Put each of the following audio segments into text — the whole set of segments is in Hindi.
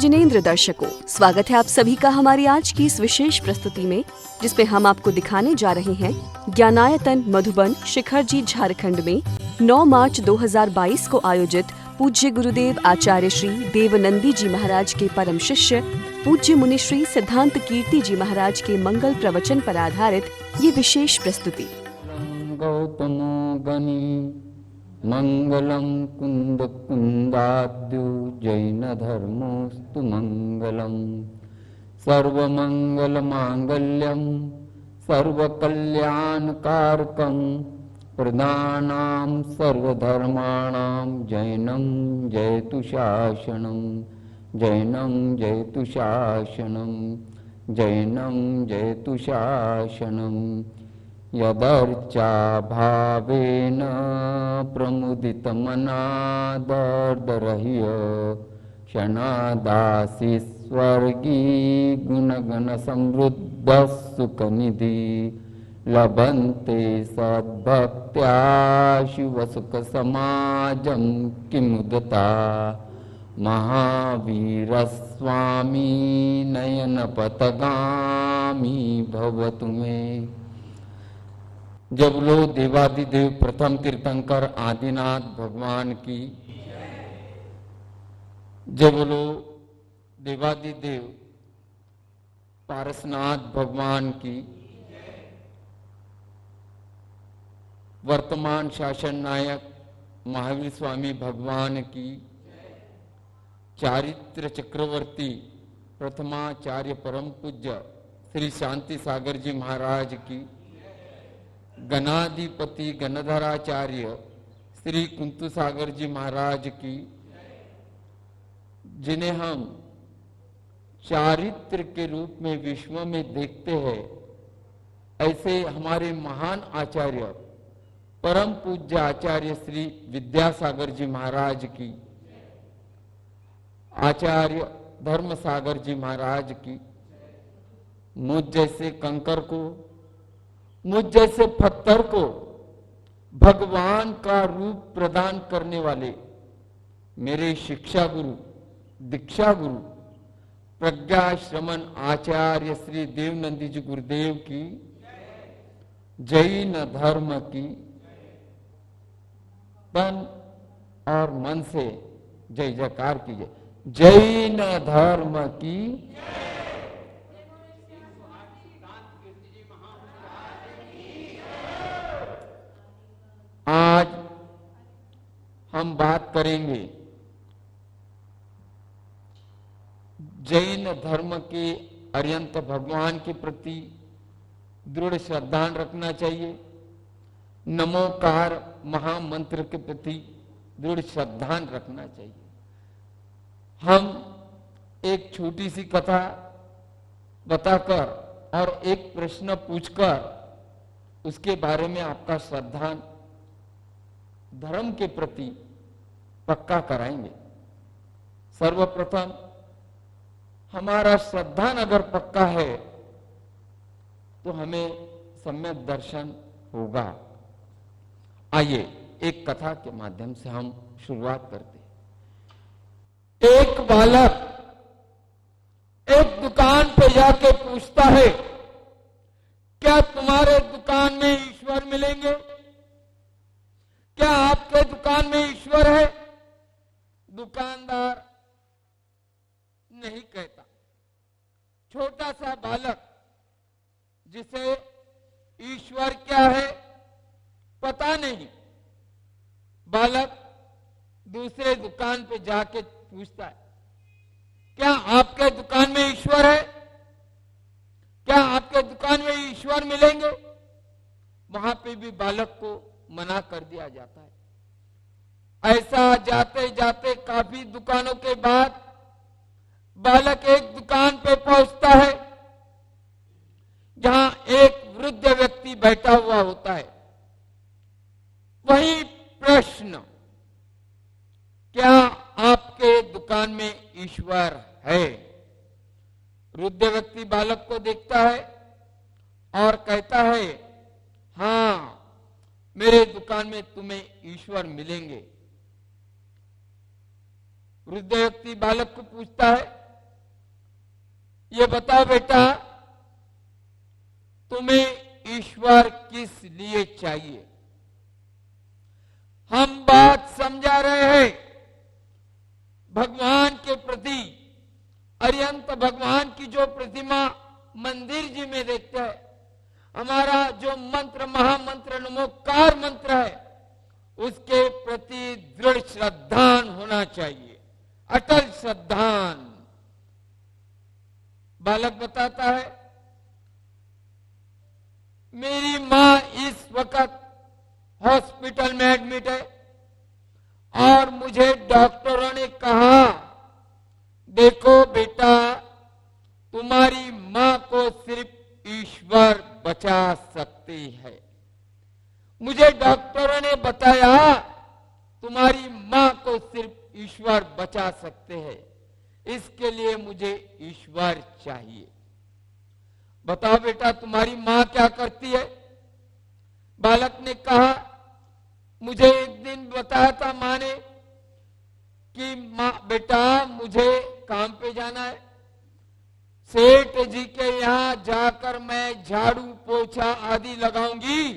जिनेंद्र दर्शकों, स्वागत है आप सभी का हमारी आज की इस विशेष प्रस्तुति में, जिसमें हम आपको दिखाने जा रहे हैं ज्ञानायतन मधुबन शिखरजी झारखंड में 9 मार्च 2022 को आयोजित पूज्य गुरुदेव आचार्य श्री देवनंदी जी महाराज के परम शिष्य पूज्य मुनि श्री सिद्धांत कीर्ति जी महाराज के मंगल प्रवचन पर आधारित ये विशेष प्रस्तुति। मंगलम कुंद कुंदाद्यु जैन धर्मोस्तु मंगलम सर्वमंगल मांगल्यम सर्वकल्याणकारकम प्रदानां सर्वधर्माणां जैनं जयतु शासनं जैनं जयतु शासनं जैनं जयतु शासनं यदर्चा भावेन प्रमुदितमनादर्दरह्य शनादासि स्वर्गी गुणगण समृद्ध सुखनिधि लभन्ते सद्भक्त्या शिवसुख समाजं किमुदता महावीरस्वामी नयनपथगामी भवतु मे। जब लो देवादिदेव प्रथम तीर्थंकर आदिनाथ भगवान की, जब लो देवादिदेव पारसनाथ भगवान की, वर्तमान शासन नायक महावीर स्वामी भगवान की, चारित्र चक्रवर्ती प्रथमाचार्य परम पूज्य श्री शांति सागर जी महाराज की, गणाधिपति गणधराचार्य श्री कुंतु सागर जी महाराज की, जिन्हें हम चारित्र के रूप में विश्व में देखते हैं, ऐसे हमारे महान आचार्य परम पूज्य आचार्य श्री विद्यासागर जी महाराज की, आचार्य धर्म सागर जी महाराज की, मुझ जैसे कंकर को, मुझ जैसे पत्थर को भगवान का रूप प्रदान करने वाले मेरे शिक्षा गुरु, दीक्षा गुरु, प्रज्ञा श्रमण आचार्य श्री देवनंदी जी गुरुदेव की, जैन धर्म की तन और मन से जय जयकार कीजिए। जैन धर्म की, आज हम बात करेंगे जैन धर्म के अरिहंत भगवान के प्रति दृढ़ श्रद्धा रखना चाहिए। नमोकार महामंत्र के प्रति दृढ़ श्रद्धा रखना चाहिए। हम एक छोटी सी कथा बताकर और एक प्रश्न पूछकर उसके बारे में आपका श्रद्धा धर्म के प्रति पक्का कराएंगे। सर्वप्रथम हमारा श्रद्धा अगर पक्का है तो हमें सम्यक दर्शन होगा। आइए एक कथा के माध्यम से हम शुरुआत करते हैं। एक बालक एक दुकान पे जाके पूछता है, क्या तुम्हारे दुकान में ईश्वर मिलेंगे? क्या आपके दुकान में ईश्वर है? दुकानदार नहीं कहता। छोटा सा बालक जिसे ईश्वर क्या है पता नहीं, बालक दूसरे दुकान पे जाके पूछता है, क्या आपके दुकान में ईश्वर है? क्या आपके दुकान में ईश्वर मिलेंगे? वहां पे भी बालक को मना कर दिया जाता है। ऐसा जाते जाते काफी दुकानों के बाद बालक एक दुकान पे पहुंचता है जहां एक वृद्ध व्यक्ति बैठा हुआ होता है। वही प्रश्न, क्या आपके दुकान में ईश्वर है? वृद्ध व्यक्ति बालक को देखता है और कहता है, हाँ, मेरे दुकान में तुम्हें ईश्वर मिलेंगे। वृद्ध व्यक्ति बालक को पूछता है, ये बताओ बेटा, तुम्हें ईश्वर किस लिए चाहिए? हम बात समझा रहे हैं भगवान के प्रति। अरिहंत भगवान की जो प्रतिमा मंदिर जी में देखते हैं, हमारा जो मंत्र महामंत्र नमोकार मंत्र है, उसके प्रति दृढ़ श्रद्धान होना चाहिए, अटल श्रद्धान। बालक बताता है, मेरी मां इस वक्त हॉस्पिटल में एडमिट है और मुझे डॉक्टरों ने कहा, देखो बेटा, तुम्हारी मां को सिर्फ ईश्वर बचा सकती है। मुझे डॉक्टरों ने बताया तुम्हारी मां को सिर्फ ईश्वर बचा सकते हैं, इसके लिए मुझे ईश्वर चाहिए। बताओ बेटा, तुम्हारी मां क्या करती है? बालक ने कहा, मुझे एक दिन बताया था मां ने कि मां बेटा, मुझे काम पे जाना है, सेठ जी के यहां जाकर मैं झाड़ू पोछा आदि लगाऊंगी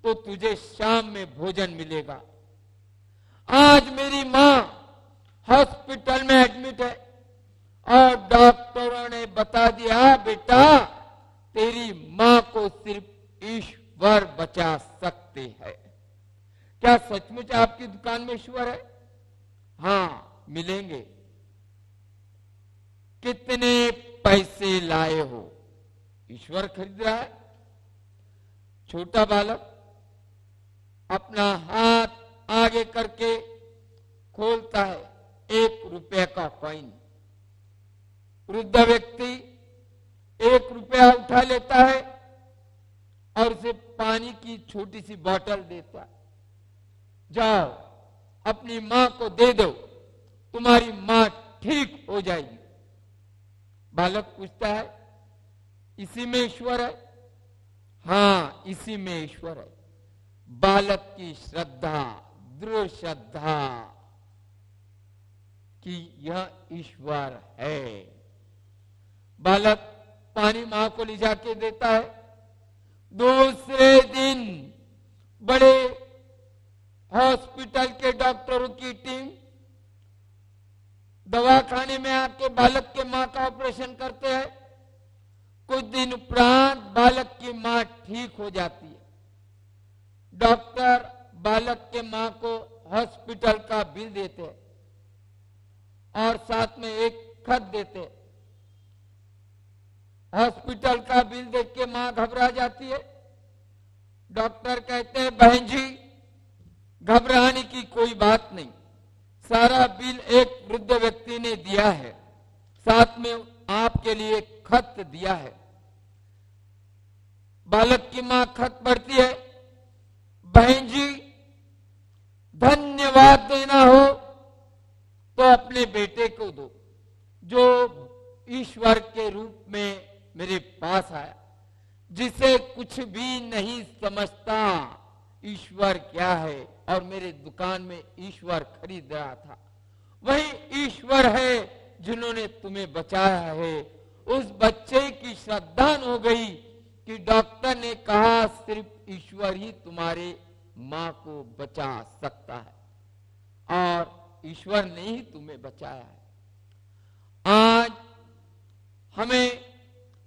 तो तुझे शाम में भोजन मिलेगा। आज मेरी मां हॉस्पिटल में एडमिट है और डॉक्टरों ने बता दिया, बेटा तेरी मां को सिर्फ ईश्वर बचा सकते हैं। क्या सचमुच आपकी दुकान में ईश्वर है? हाँ, मिलेंगे। कितने पैसे लाए हो? ईश्वर खरीद रहा है। छोटा बालक अपना हाथ आगे करके खोलता है 1 रुपये का कॉइन। वृद्ध व्यक्ति 1 रुपया उठा लेता है और उसे पानी की छोटी सी बोतल देता है। जाओ अपनी मां को दे दो, तुम्हारी मां ठीक हो जाएगी। बालक पूछता है, इसी में ईश्वर है? हाँ, इसी में ईश्वर है। बालक की श्रद्धा, दृढ़ श्रद्धा कि यह ईश्वर है। बालक पानी मां को ले जाके देता है। दूसरे दिन बड़े हॉस्पिटल के डॉक्टरों की टीम दवाखाने में आके बालक के मां का ऑपरेशन करते हैं। कुछ दिन उपरांत बालक की मां ठीक हो जाती है। डॉक्टर बालक के मां को हॉस्पिटल का बिल देते हैं और साथ में एक खत देते हैं। हॉस्पिटल का बिल देख के मां घबरा जाती है। डॉक्टर कहते हैं, बहन जी घबराने की कोई बात नहीं, सारा बिल एक वृद्ध व्यक्ति ने दिया है, साथ में आपके लिए खत दिया है। बालक की मां खत पढ़ती है, बहन जी धन्यवाद देना हो तो अपने बेटे को दो, जो ईश्वर के रूप में मेरे पास आया, जिसे कुछ भी नहीं समझता ईश्वर क्या है, और मेरे दुकान में ईश्वर खरीद रहा था। वही ईश्वर है जिन्होंने तुम्हें बचाया है। उस बच्चे की श्रद्धा हो गई कि डॉक्टर ने कहा सिर्फ ईश्वर ही तुम्हारे मां को बचा सकता है और ईश्वर ने ही तुम्हें बचाया है। आज हमें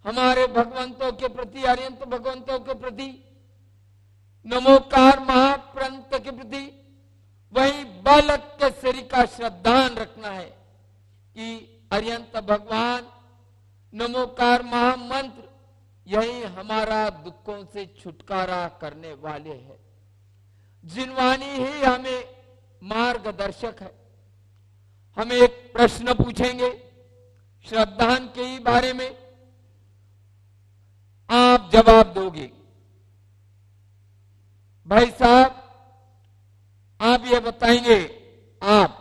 हमारे भगवंतों के प्रति, अरिहंत भगवंतों के प्रति, नमोकार महाप्रांत के प्रति वही बालक के शरीर का श्रद्धान रखना है कि अरिहंत भगवान नमोकार महामंत्र यही हमारा दुखों से छुटकारा करने वाले हैं। जिनवानी ही हमें मार्गदर्शक है। हमें एक प्रश्न पूछेंगे श्रद्धान के ही बारे में, आप जवाब दोगे। भाई साहब आप ये बताएंगे, आप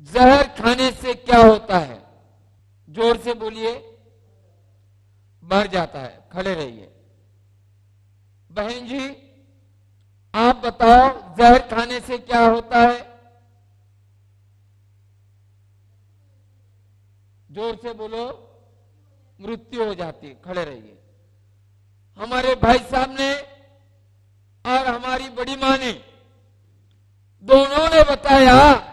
जहर खाने से क्या होता है? जोर से बोलिए। मर जाता है। खड़े रहिए। बहन जी आप बताओ जहर खाने से क्या होता है? जोर से बोलो। मृत्यु हो जाती है। खड़े रहिए। हमारे भाई साहब ने और हमारी बड़ी मां ने दोनों ने बताया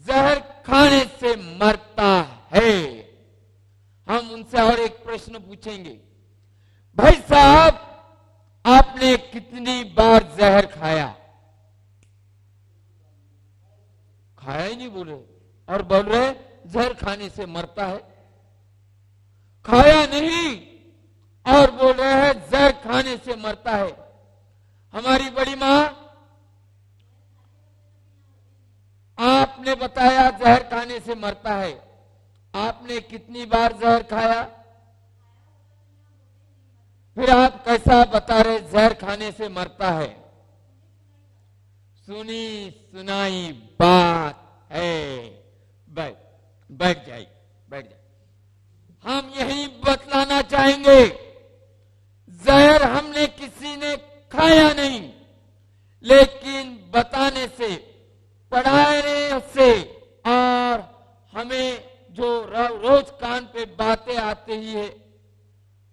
जहर खाने से मरता है। हम उनसे और एक प्रश्न पूछेंगे, भाई साहब आपने कितनी बार जहर खाया? खाया ही नहीं बोल रहे, और बोल रहे जहर खाने से मरता है। खाया नहीं और बोल रहे हैं जहर खाने से मरता है। हमारी बड़ी मां, आपने बताया जहर खाने से मरता है, आपने कितनी बार जहर खाया? फिर आप कैसा बता रहे जहर खाने से मरता है? सुनी सुनाई बात है। बैठ जाइए, बैठ जाइए। हम यही बतलाना चाहेंगे, जहर हमने किसी ने खाया नहीं, लेकिन बताने से, पढ़ाने से और हमें जो रोज कान पे बातें आती ही है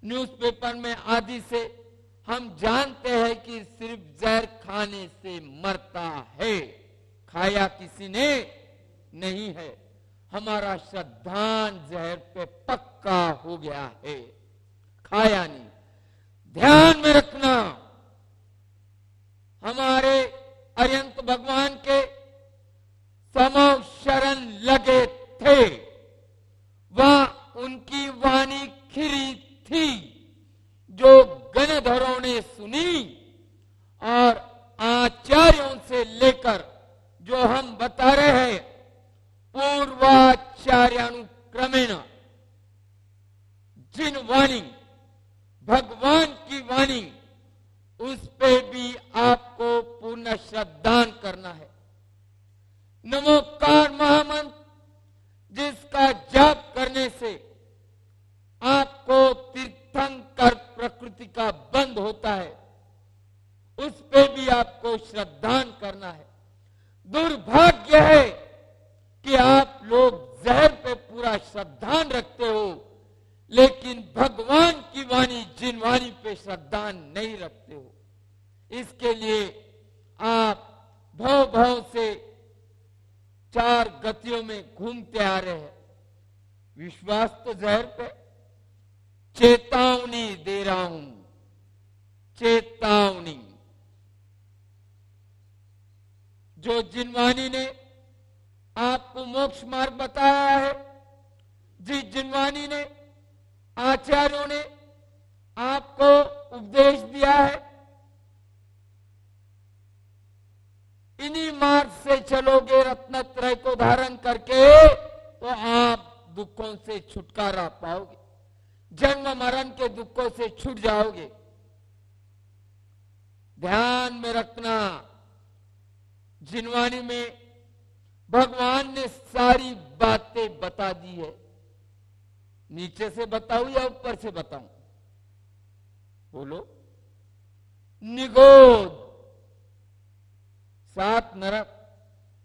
न्यूज़पेपर में आदि से, हम जानते हैं कि सिर्फ जहर खाने से मरता है, खाया किसी ने नहीं है। हमारा श्रद्धान जहर पे पक्का हो गया है, खाया नहीं। ध्यान में रखना, हमारे अरिहंत भगवान के समो शरण लगे थे, वह उनकी वाणी खिरी थी जो गणधरों ने सुनी, और आचार्यों से लेकर जो हम बता रहे हैं पूर्वाचार्यानुक्रमेण जिन वाणी भगवान की वाणी, उस पे भी आपको पूर्ण श्रद्धान करना है। नमोकार महामंत्र जिसका जाप करने से आपको तीर्थंकर प्रकृति का बंध होता है, उस पे भी आपको श्रद्धान करना है। दुर्भाग्य है कि आप लोग जहर पे पूरा श्रद्धान रखते हो, लेकिन भगवान की वाणी जिन वाणी पे श्रद्धान नहीं रखते हो। इसके लिए आप भव भव से चार गतियों में घूमते आ रहे हैं। विश्वास तो जहर पे, चेतावनी दे रहा हूं, चेतावनी। जो जिनवानी ने आपको मोक्ष मार्ग बताया है, जिस जिनवानी ने, आचार्यों ने आपको उपदेश दिया है, इन्हीं मार्ग से चलोगे रत्नत्रय को धारण करके, तो आप दुखों से छुटकारा पाओगे, जन्म मरण के दुखों से छूट जाओगे। ध्यान में रखना, जिनवानी में भगवान ने सारी बातें बता दी है। नीचे से बताऊं या ऊपर से बताऊं? बोलो। निगोद 7 नरक,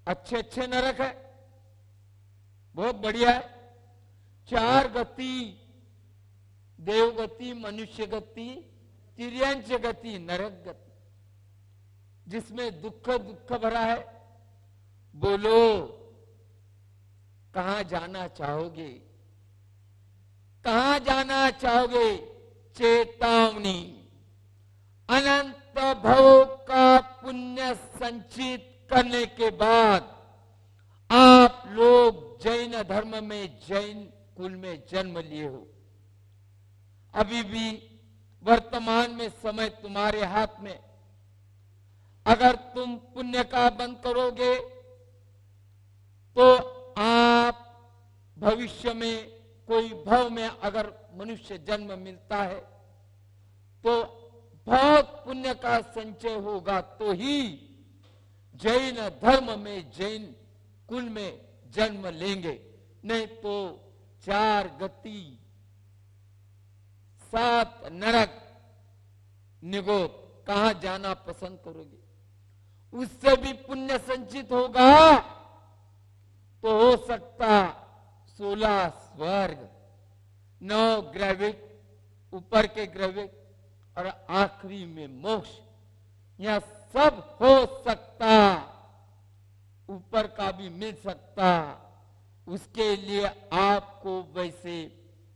अच्छे अच्छे नरक है, बहुत बढ़िया है। 4 गति, देवगति, मनुष्य गति, तिर्यंच गति, नरक गति, जिसमें दुख दुख भरा है। बोलो, कहां जाना चाहोगे? कहां जाना चाहोगे? चेतावनी। अनंत भवों का पुण्य संचित करने के बाद आप लोग जैन धर्म में, जैन कुल में जन्म लिए हो। अभी भी वर्तमान में समय तुम्हारे हाथ में। अगर तुम पुण्य का बंद करोगे तो आप भविष्य में कोई भव में अगर मनुष्य जन्म मिलता है तो बहुत पुण्य का संचय होगा, तो ही जैन धर्म में, जैन कुल में जन्म लेंगे। नहीं तो 4 गति, 7 नरक, निगोद, कहां जाना पसंद करोगे? उससे भी पुण्य संचित होगा तो हो सकता 16 स्वर्ग, नौ ग्रेविक, ऊपर के ग्रेविक और आखिरी में मोक्ष, यह सब हो सकता, ऊपर का भी मिल सकता। उसके लिए आपको वैसे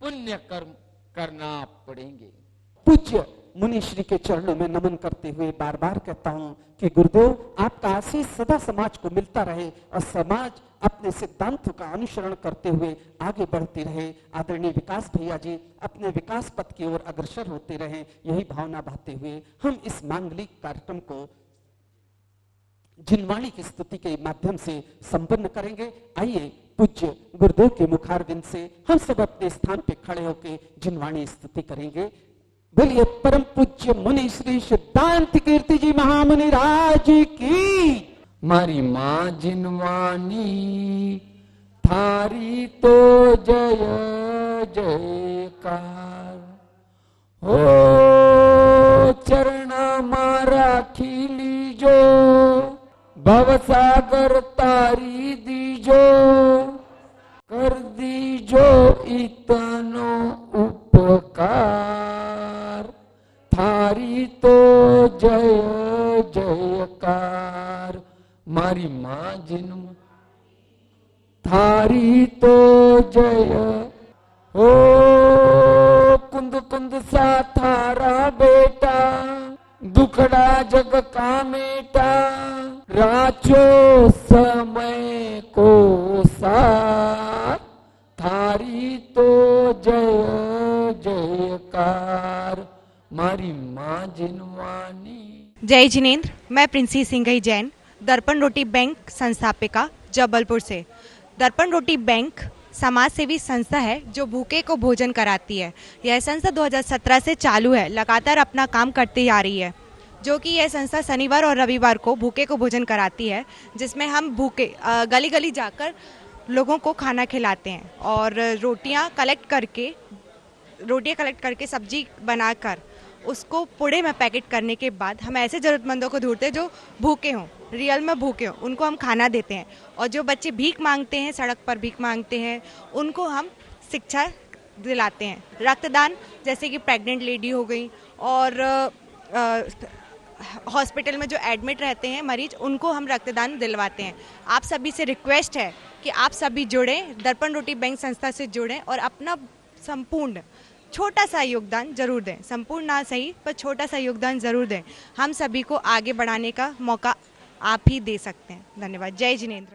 पुण्य कर्म करना पड़ेंगे। पूज्य मुनि श्री के चरणों में नमन करते हुए बार बार कहता हूं कि गुरुदेव आपका आशीष सदा समाज को मिलता रहे और समाज अपने सिद्धांतों का अनुसरण करते हुए आगे बढ़ती रहे। आदरणीय विकास भैया जी अपने विकास पथ की ओर अग्रसर होते रहे, यही भावना बहाते हुए हम इस मांगलिक कार्यक्रम को जिनवाणी की स्तुति के माध्यम से संपन्न करेंगे। आइए पूज्य गुरुदेव के मुखारविंद से हम सब अपने स्थान पे खड़े होकर जिनवाणी स्तुति करेंगे। बोलिए परम पूज्य मुनि श्री सिद्धांत कीर्ति जी महामुनि राज की। मारी माँ जिनवानी थारी तो जय जयकार हो, चरण मारा खिली जो भवसागर तारी दीजो, कर दीजो इतनो उपकार, थारी तो जय जयकार। मारी माँ जिन्म थारी तो जय हो, कुंद कुंद सा थारा बेटा, दुखड़ा जग का मेटा, राचो समय को साथ, थारी तो जय जयकार। मारी माँ जिनवानी। जय जिनेंद्र, मैं प्रिंसी सिंघई जैन, दर्पण रोटी बैंक संस्थापिका जबलपुर से। दर्पण रोटी बैंक समाज सेवी संस्था है जो भूखे को भोजन कराती है। यह संस्था 2017 से चालू है, लगातार अपना काम करती आ रही है। जो कि यह संस्था शनिवार और रविवार को भूखे को भोजन कराती है, जिसमें हम भूखे गली गली जाकर लोगों को खाना खिलाते हैं और रोटियां कलेक्ट करके सब्जी बनाकर उसको पुड़े में पैकेट करने के बाद हम ऐसे ज़रूरतमंदों को ढूंढते हैं जो भूखे हों, रियल में भूखे हों, उनको हम खाना देते हैं। और जो बच्चे भीख मांगते हैं, सड़क पर भीख मांगते हैं, उनको हम शिक्षा दिलाते हैं। रक्तदान, जैसे कि प्रेग्नेंट लेडी हो गई और हॉस्पिटल में जो एडमिट रहते हैं मरीज, उनको हम रक्तदान दिलवाते हैं। आप सभी से रिक्वेस्ट है कि आप सभी जुड़ें, दर्पण रोटी बैंक संस्था से जुड़ें और अपना संपूर्ण छोटा सा योगदान जरूर दें। संपूर्ण ना सही पर छोटा सा योगदान जरूर दें। हम सभी को आगे बढ़ाने का मौका आप ही दे सकते हैं। धन्यवाद। जय जिनेंद्र।